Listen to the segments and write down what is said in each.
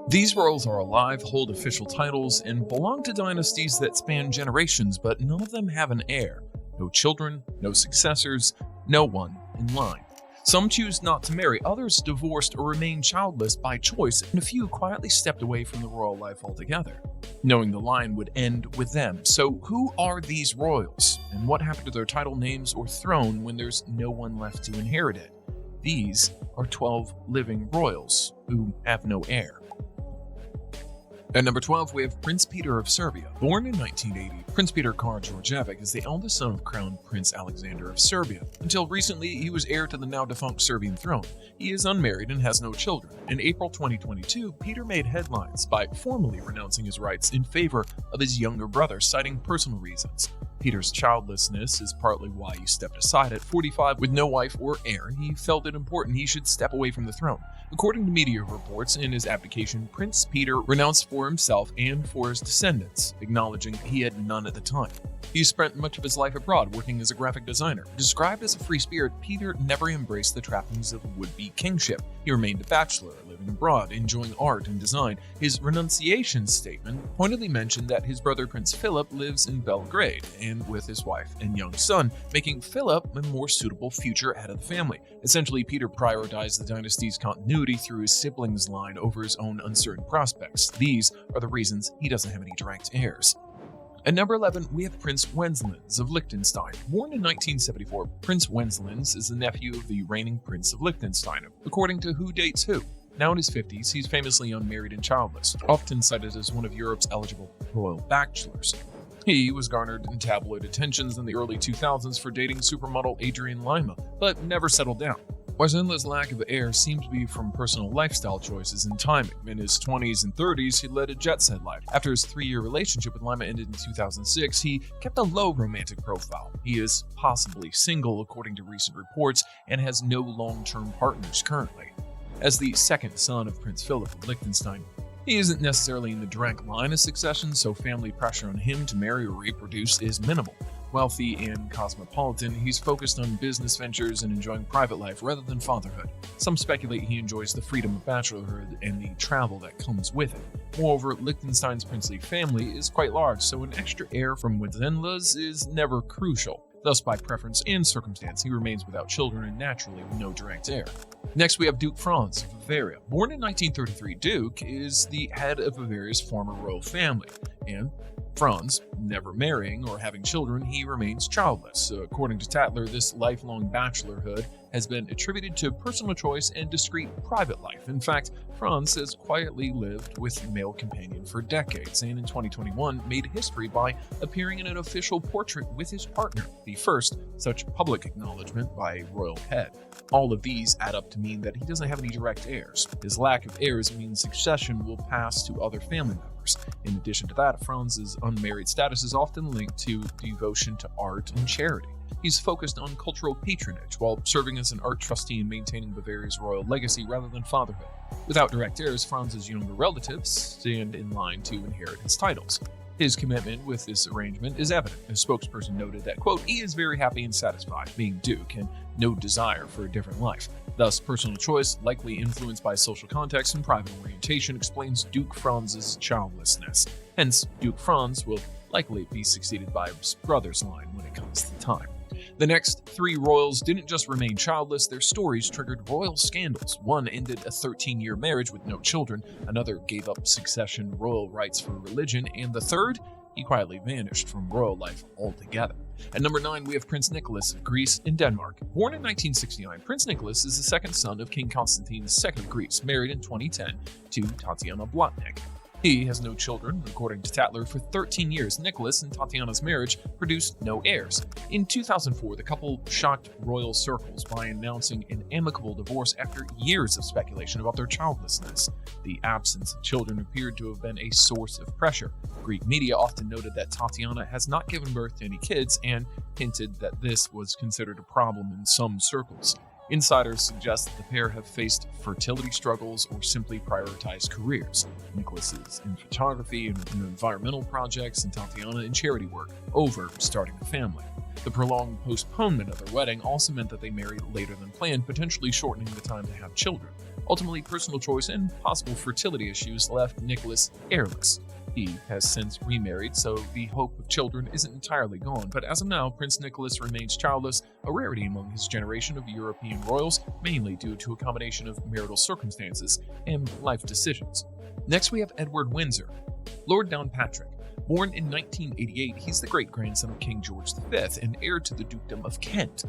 These royals are alive, hold official titles, and belong to dynasties that span generations, but none of them have an heir. No children, no successors, no one in line. Some choose not to marry, others divorced or remain childless by choice, and a few quietly stepped away from the royal life altogether, knowing the line would end with them. So who are these royals, and what happened to their title, names, or throne when there's no one left to inherit it? These are 12 living royals who have no heir. At number 12, we have Prince Peter of Serbia. Born in 1980, Prince Peter Karađorđević is the eldest son of Crown Prince Alexander of Serbia. Until recently, he was heir to the now-defunct Serbian throne. He is unmarried and has no children. In April 2022, Peter made headlines by formally renouncing his rights in favor of his younger brother, citing personal reasons. Peter's childlessness is partly why he stepped aside. At 45, with no wife or heir, he felt it important he should step away from the throne. According to media reports, in his abdication, Prince Peter renounced for himself and for his descendants, acknowledging he had none at the time. He spent much of his life abroad working as a graphic designer. Described as a free spirit, Peter never embraced the trappings of would-be kingship. He remained a bachelor, living abroad, enjoying art and design. His renunciation statement pointedly mentioned that his brother Prince Philip lives in Belgrade and with his wife and young son, making Philip a more suitable future head of the family. Essentially, Peter prioritized the dynasty's continuity through his siblings' line over his own uncertain prospects. These are the reasons he doesn't have any direct heirs. At number 11, we have Prince Wenceslaus of Liechtenstein. Born in 1974, Prince Wenceslaus is the nephew of the reigning Prince of Liechtenstein, according to Who Dates Who. Now in his 50s, he's famously unmarried and childless, often cited as one of Europe's eligible royal bachelors. He was garnered in tabloid attentions in the early 2000s for dating supermodel Adrienne Lima, but never settled down. Wenceslaus' lack of heir seemed to be from personal lifestyle choices and timing. In his 20s and 30s, he led a jet-set life. After his 3-year relationship with Lima ended in 2006, he kept a low romantic profile. He is possibly single, according to recent reports, and has no long-term partners currently. As the second son of Prince Philip of Liechtenstein, he isn't necessarily in the direct line of succession, so family pressure on him to marry or reproduce is minimal. Wealthy and cosmopolitan, he's focused on business ventures and enjoying private life rather than fatherhood. Some speculate he enjoys the freedom of bachelorhood and the travel that comes with it. Moreover, Liechtenstein's princely family is quite large, so an extra heir from Wenceslaus is never crucial. Thus, by preference and circumstance, he remains without children and naturally with no direct heir. Next, we have Duke Franz of Bavaria. Born in 1933, Duke is the head of Bavaria's former royal family, and Franz, never marrying or having children, he remains childless. According to Tatler, this lifelong bachelorhood has been attributed to personal choice and discreet private life. In fact, Franz has quietly lived with a male companion for decades, and in 2021 made history by appearing in an official portrait with his partner, the first such public acknowledgement by a royal head. All of these add up to mean that he doesn't have any direct heirs. His lack of heirs means succession will pass to other family members. In addition to that, Franz's unmarried status is often linked to devotion to art and charity. He's focused on cultural patronage while serving as an art trustee and maintaining Bavaria's royal legacy rather than fatherhood. Without direct heirs, Franz's younger relatives stand in line to inherit his titles. His commitment with this arrangement is evident. A spokesperson noted that, quote, he is very happy and satisfied being Duke and no desire for a different life. Thus, personal choice, likely influenced by social context and private orientation, explains Duke Franz's childlessness. Hence, Duke Franz will likely be succeeded by his brother's line when it comes to time. The next 3 royals didn't just remain childless, their stories triggered royal scandals. One ended a 13-year marriage with no children, another gave up succession royal rights for religion, and the third, he quietly vanished from royal life altogether. At number 9, we have Prince Nikolaos of Greece and Denmark. Born in 1969, Prince Nikolaos is the second son of King Constantine II of Greece, married in 2010 to Tatiana Blatnik. He has no children. According to Tatler, for 13 years, Nikolaos and Tatiana's marriage produced no heirs. In 2004, the couple shocked royal circles by announcing an amicable divorce after years of speculation about their childlessness. The absence of children appeared to have been a source of pressure. Greek media often noted that Tatiana has not given birth to any kids and hinted that this was considered a problem in some circles. Insiders suggest that the pair have faced fertility struggles or simply prioritized careers. Nicholas is in photography and in environmental projects, and Tatiana in charity work, over starting a family. The prolonged postponement of their wedding also meant that they married later than planned, potentially shortening the time to have children. Ultimately, personal choice and possible fertility issues left Nicholas heirless. He has since remarried, so the hope of children isn't entirely gone, but as of now, Prince Nicholas remains childless, a rarity among his generation of European royals, mainly due to a combination of marital circumstances and life decisions. Next, we have Edward Windsor, Lord Downpatrick. Born in 1988, he's the great-grandson of King George V and heir to the Dukedom of Kent.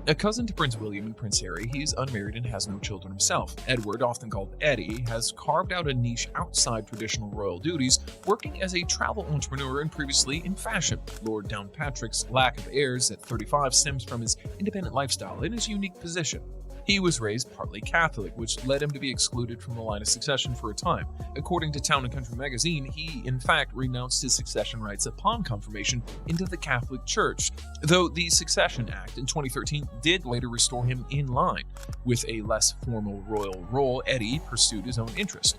A cousin to Prince William and Prince Harry, he is unmarried and has no children himself. Edward, often called Eddie, has carved out a niche outside traditional royal duties, working as a travel entrepreneur and previously in fashion. Lord Downpatrick's lack of heirs at 35 stems from his independent lifestyle and his unique position. He was raised partly Catholic, which led him to be excluded from the line of succession for a time. According to Town & Country magazine, he in fact renounced his succession rights upon confirmation into the Catholic Church, though the Succession Act in 2013 did later restore him in line. With a less formal royal role, Eddie pursued his own interest,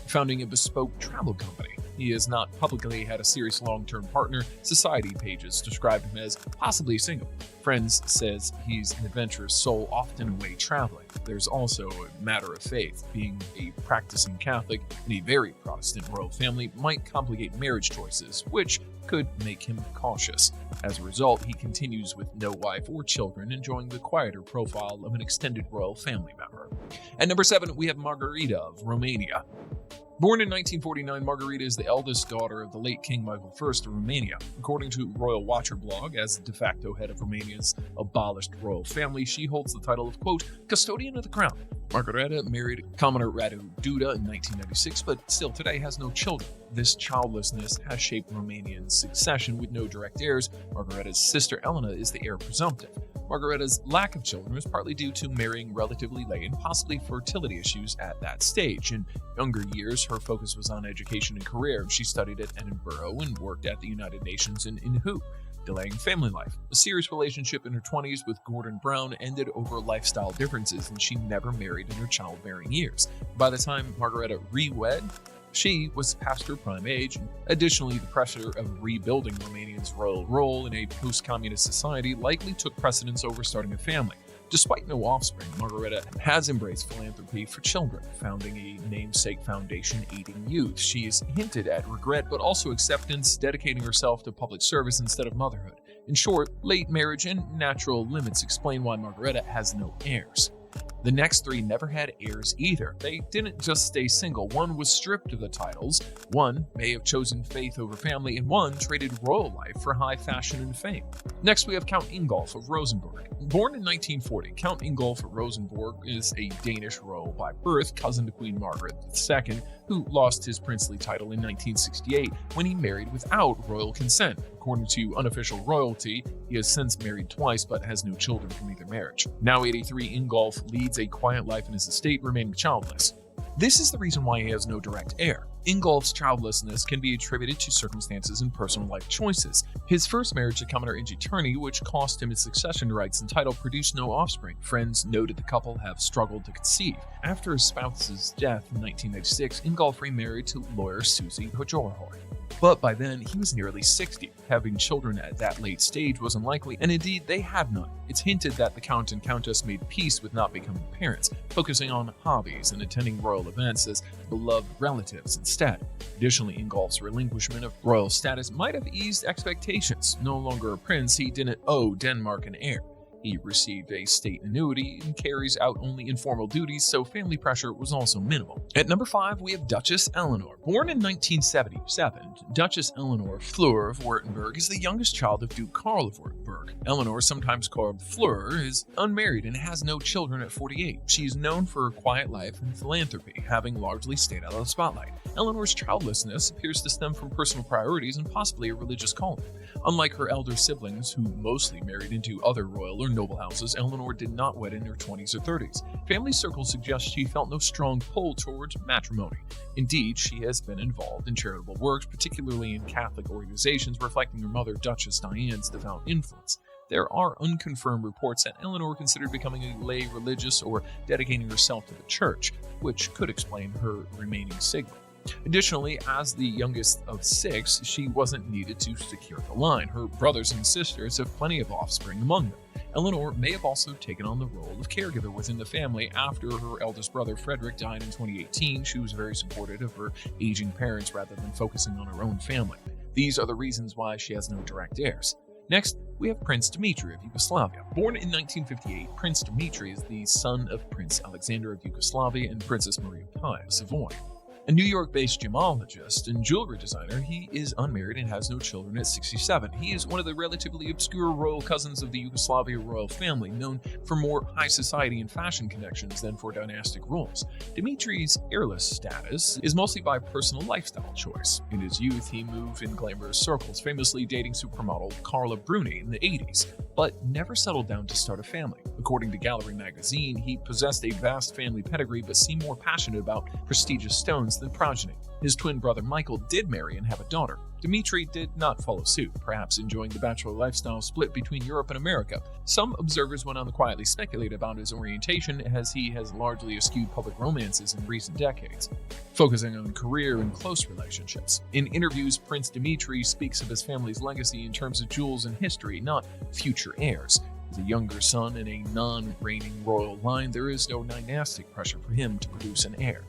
founding a bespoke travel company. He has not publicly had a serious long-term partner. Society pages describe him as possibly single. Friends says he's an adventurous soul, often away traveling. There's also a matter of faith. Being a practicing Catholic in a very Protestant royal family might complicate marriage choices, which could make him cautious. As a result, he continues with no wife or children, enjoying the quieter profile of an extended royal family member. At number 7, we have Margareta of Romania. Born in 1949, Margareta is the eldest daughter of the late King Michael I of Romania. According to Royal Watcher blog, as the de facto head of Romania's abolished royal family, she holds the title of, quote, custodian of the crown. Margareta married Commoner Radu Duda in 1996, but still today has no children. This childlessness has shaped Romanian succession with no direct heirs. Margareta's sister Eleonore is the heir presumptive. Margareta's lack of children is partly due to marrying relatively late and possibly fertility issues at that stage. In younger years, her focus was on education and career. She studied at Edinburgh and worked at the United Nations in Who, delaying family life. A serious relationship in her 20s with Gordon Brown ended over lifestyle differences, and she never married in her childbearing years. By the time Margareta re-wed, she was past her prime age. Additionally, the pressure of rebuilding Romania's royal role in a post-communist society likely took precedence over starting a family. Despite no offspring, Margareta has embraced philanthropy for children, founding a namesake foundation aiding youth. She has hinted at regret, but also acceptance, dedicating herself to public service instead of motherhood. In short, late marriage and natural limits explain why Margareta has no heirs. The next 3 never had heirs either. They didn't just stay single. One was stripped of the titles, one may have chosen faith over family, and one traded royal life for high fashion and fame. Next, we have Count Ingolf of Rosenborg. Born in 1940, Count Ingolf of Rosenborg is a Danish royal by birth, cousin to Queen Margaret II, who lost his princely title in 1968 when he married without royal consent. According to unofficial royalty, he has since married twice but has no children from either marriage. Now 83, Ingolf leads a quiet life in his estate, remaining childless. This is the reason why he has no direct heir. Ingolf's childlessness can be attributed to circumstances and personal life choices. His first marriage to Commoner Ingi, which cost him his succession rights and title, produced no offspring. Friends noted the couple have struggled to conceive. After his spouse's death in 1996, Ingolf remarried to lawyer Susie Hojorhoi. But by then, he was nearly 60. Having children at that late stage was unlikely, and indeed, they had none. It's hinted that the Count and Countess made peace with not becoming parents, focusing on hobbies and attending royal events as beloved relatives instead. Additionally, Ingolf's relinquishment of royal status might have eased expectations. No longer a prince, he didn't owe Denmark an heir. He received a state annuity and carries out only informal duties, so family pressure was also minimal. At number 5, we have Duchess Eleonore. Born in 1977, Duchess Eleonore Fleur of Wurttemberg is the youngest child of Duke Karl of Wurttemberg. Eleanor, sometimes called Fleur, is unmarried and has no children at 48. She is known for her quiet life and philanthropy, having largely stayed out of the spotlight. Eleanor's childlessness appears to stem from personal priorities and possibly a religious calling. Unlike her elder siblings, who mostly married into other royal or noble houses, Eleanore did not wed in her 20s or 30s. Family circles suggest she felt no strong pull towards matrimony. Indeed, she has been involved in charitable works, particularly in Catholic organizations, reflecting her mother, Duchess Diane's devout influence. There are unconfirmed reports that Eleanore considered becoming a lay religious or dedicating herself to the church, which could explain her remaining single. Additionally, as the youngest of 6, she wasn't needed to secure the line. Her brothers and sisters have plenty of offspring among them. Eleanore may have also taken on the role of caregiver within the family after her eldest brother Frederick died in 2018. She was very supportive of her aging parents rather than focusing on her own family. These are the reasons why she has no direct heirs. Next, we have Prince Dimitri of Yugoslavia. Born in 1958, Prince Dimitri is the son of Prince Alexander of Yugoslavia and Princess Maria Pia of Savoy. A New York-based gemologist and jewelry designer, he is unmarried and has no children at 67. He is one of the relatively obscure royal cousins of the Yugoslavia royal family, known for more high society and fashion connections than for dynastic roles. Dimitri's heirless status is mostly by personal lifestyle choice. In his youth, he moved in glamorous circles, famously dating supermodel Carla Bruni in the 80s, but never settled down to start a family. According to Gallery magazine, he possessed a vast family pedigree but seemed more passionate about prestigious stones than progeny. His twin brother Michael did marry and have a daughter. Dimitri did not follow suit, perhaps enjoying the bachelor lifestyle split between Europe and America. Some observers went on to quietly speculate about his orientation, as he has largely eschewed public romances in recent decades, focusing on career and close relationships. In interviews, Prince Dimitri speaks of his family's legacy in terms of jewels and history, not future heirs. As a younger son in a non-reigning royal line, there is no dynastic pressure for him to produce an heir.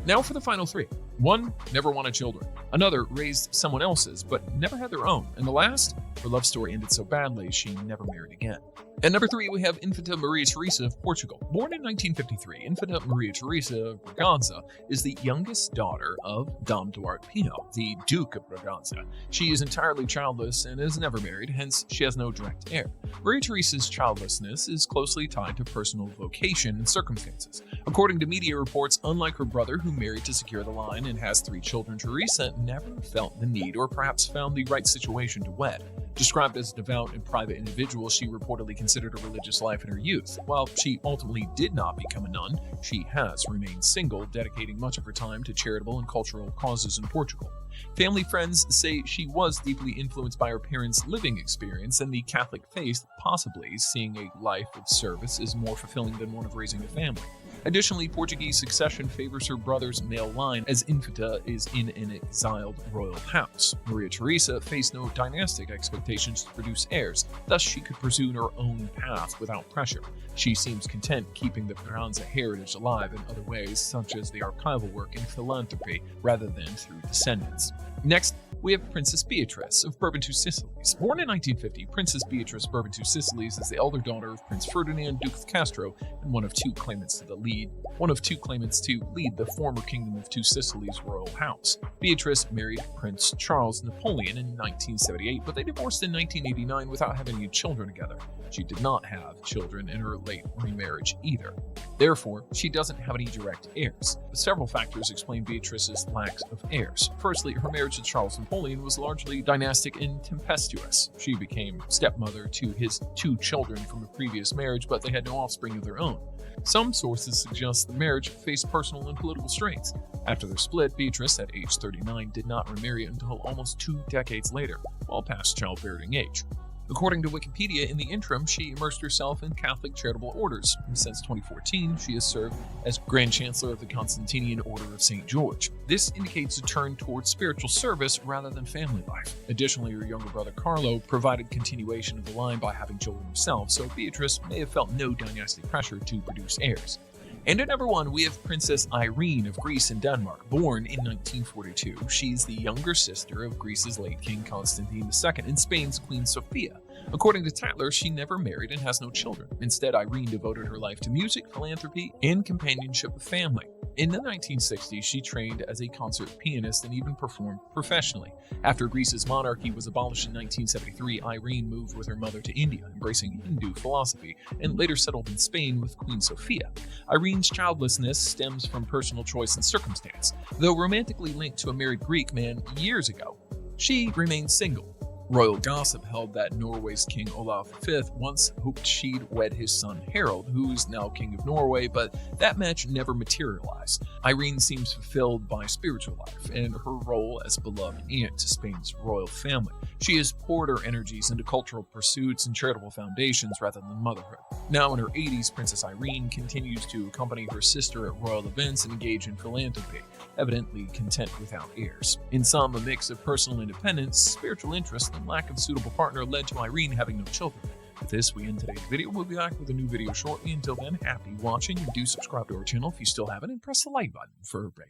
Now for the final 3. 1. Never wanted children. Another raised someone else's, but never had their own. And the last, her love story ended so badly she never married again. At number 3, we have Infanta Maria Teresa of Portugal. Born in 1953, Infanta Maria Teresa of Braganza is the youngest daughter of Dom Duarte Pino, the Duke of Braganza. She is entirely childless and is never married, hence she has no direct heir. Maria Teresa's childlessness is closely tied to personal vocation and circumstances. According to media reports, unlike her brother who married to secure the line and has 3 children, Teresa never felt the need or perhaps found the right situation to wed. Described as a devout and private individual, she reportedly considered a religious life in her youth. While she ultimately did not become a nun, she has remained single, dedicating much of her time to charitable and cultural causes in Portugal. Family friends say she was deeply influenced by her parents' living experience and the Catholic faith, possibly seeing a life of service is more fulfilling than one of raising a family. Additionally, Portuguese succession favors her brother's male line, as Infanta is in an exiled royal house. Maria Teresa faced no dynastic expectations to produce heirs, thus she could pursue her own path without pressure. She seems content keeping the Braganza heritage alive in other ways, such as the archival work and philanthropy, rather than through descendants. Next, we have Princess Beatrice of Bourbon II Sicilies. Born in 1950, Princess Beatrice of Bourbon II Sicilies is the elder daughter of Prince Ferdinand, Duke of Castro, and one of two claimants to lead the former Kingdom of Two Sicilies royal house. Beatrice married Prince Charles Napoleon in 1978, but they divorced in 1989 without having any children together. She did not have children in her late remarriage either. Therefore, she doesn't have any direct heirs. Several factors explain Beatrice's lack of heirs. Firstly, her marriage to Charles Napoleon was largely dynastic and tempestuous. She became stepmother to his 2 children from a previous marriage, but they had no offspring of their own. Some sources suggest the marriage faced personal and political strains. After their split, Beatrice, at age 39, did not remarry until almost 2 decades later, well past childbearing age. According to Wikipedia, in the interim, she immersed herself in Catholic charitable orders. Since 2014, she has served as Grand Chancellor of the Constantinian Order of St. George. This indicates a turn towards spiritual service rather than family life. Additionally, her younger brother Carlo provided continuation of the line by having children himself, so Beatrice may have felt no dynastic pressure to produce heirs. And at number 1, we have Princess Irene of Greece and Denmark. Born in 1942, she's the younger sister of Greece's late King Constantine II and Spain's Queen Sofia. According to Tatler, she never married and has no children. Instead, Irene devoted her life to music, philanthropy, and companionship with family. In the 1960s, she trained as a concert pianist and even performed professionally. After Greece's monarchy was abolished in 1973, Irene moved with her mother to India, embracing Hindu philosophy, and later settled in Spain with Queen Sofia. Irene's childlessness stems from personal choice and circumstance. Though romantically linked to a married Greek man years ago, she remains single. Royal gossip held that Norway's King Olaf V once hoped she'd wed his son Harald, who's now King of Norway, but that match never materialized. Irene seems fulfilled by spiritual life and her role as beloved aunt to Spain's royal family. She has poured her energies into cultural pursuits and charitable foundations rather than motherhood. Now in her 80s, Princess Irene continues to accompany her sister at royal events and engage in philanthropy, evidently content without heirs. In sum, a mix of personal independence, spiritual interest, and lack of suitable partner led to Irene having no children. With this, we end today's video. We'll be back with a new video shortly. Until then, happy watching and do subscribe to our channel if you still haven't, and press the like button for a break.